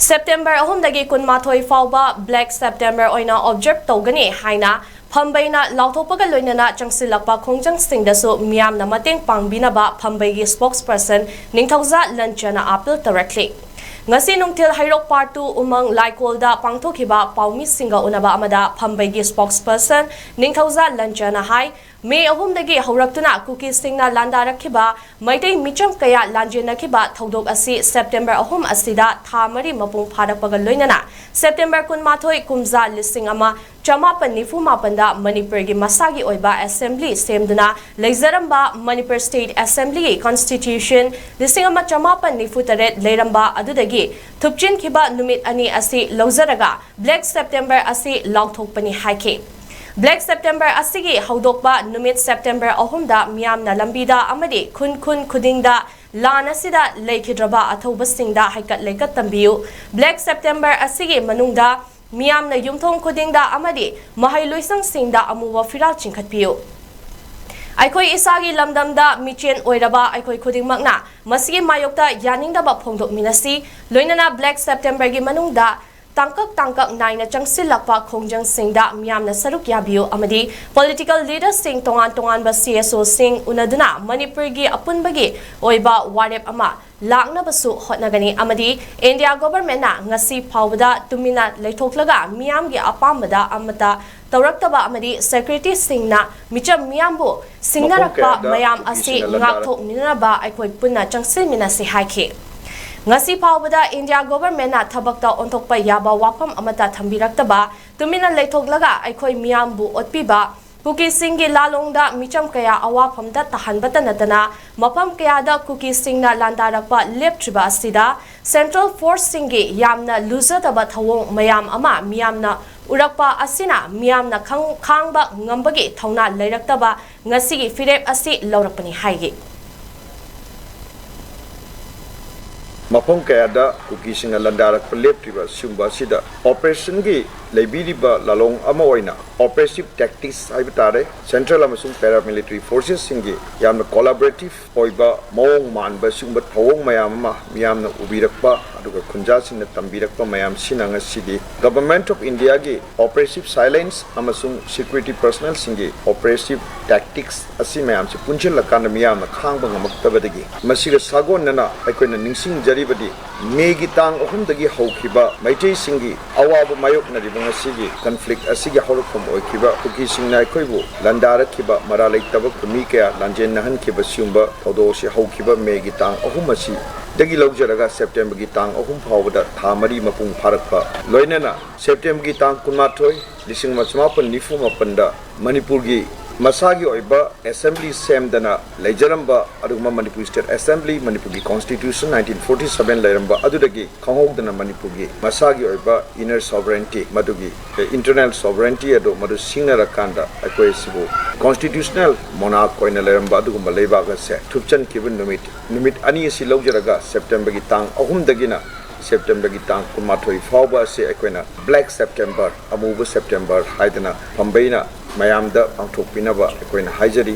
September ahumdagi kunmathoi fauba Black September oina observe tawgani haina Phambaina lauthopaga loinana changsilakpa khongjangsindasu miyamna mateng pangbinaba Phambaigi spokesperson 𝐏𝐇𝐀𝐆𝐈 appeal directly. Ngasi nungtil hairok partu umang laikolda pangthokiba paumi singa unaba amada Phambaigi spokesperson 𝐏𝐇𝐀𝐆𝐈 hai May ahumdagi haurakuna cookie singna landarakhiba maitai micham kaya lanjenakhiba thodok asi September ahum asida thamari mapung pharakpaga loinana September kunmathoi kumza lising ama chamapan nifu mapanda manipur gi masagi oiba assembly semduna leizaramba manipur state assembly constitution lising ama chamapan nifu taret leiramba adudagi thupchin khiba numit ani asi lozaraga Black September asi laukthokpani haike Black September asigi haudokba numit September ahumda miyamna lambida amadi khun khudingda lana sida leikidraba athobasingda haikat leikat tambiu Black September asigi manungda miyamna yumthong khudingda amadi mahai loisang singda amuwa firal chingkhatpiu Aikoi isagi lamdamda michen oiraba aikoi khudingmakna masigi mayokta yaningdaba phongdok minasi loinana Black September gi manungda tangkak naina changsilakpa khongjangsinda miyamna saruk yabiu amadi political leaders sing tongan ba CSO sing unaduna manipur gi apunbagi oiba warep ama laknabasu hotnagani amadi India government na ngasi phawda tumina leithoklaga miyam gi apambada amata tawraktaba amadi security singna micham miyambu singnarakpa mayam asi ngakthok ninaba aikoi punna changsilmina si haike Ngasi phawbada India government na thabakta onthokpa yaba wafam amata thambiraktaba tumina leithoglaga aikoi miyambu otpiba cookie singi lalongda micham kaya awafamda tahanbata natana mapam kayada cookie singna landarakpa leptriba asida central force singi yamna luzadaba thawong mayam ama miyamna urakpa asina miyamna khangba ngambagi thauna leiraktaba ngasigi firep asi laurakpani haigi Mapong kayada cookie singa landarak peleptriba sumba sida operation gi leibiriba lalong ama oina operative tactics haibitare central amasung paramilitary forces singi yamna collaborative oiba mong manba sumba thawong mayam ma miyamna ubirakpa aduga khunja sinna tambirakpa mayam sinanga sidi government of India gi operative silence amasung security personnel singi operative tactics asi mayam se punchil lakana miyamna khangba ngamaktabadagi masiga sagon nana aikoina ningsing badi megi tang ahumdagi haukiba maitai singi awabu mayok na ribang asigi conflict asigi horokom oikiba cookie singna koibu landarakhiba maralaitaba kumi kaya lanjen nahan kiba siumba thodosi haukiba megi tang ahum asi dagi laujaraga September gi tang ahum phawda thamari mapung pharakpa loinana September gi tang kunmathoi lising machmapan nifu mapanda manipur gi Masagi oiba assembly semdana leijaramba adugma manipur state assembly manipur gi constitution 1947 leiramba adudagi khangogdana manipur gi masagi oiba inner sovereignty madugi internal sovereignty ado madu singnara kanda akoi sibu constitutional monarch koina leiramba adugma leiba ga se thupchan kibun numit ani si laujaraga September gi tang ahum dagina September gi tang kunmathoi fawba se akoina Black September amubu September haidana Phambaina mayamda pangthokpinaba akoina haijari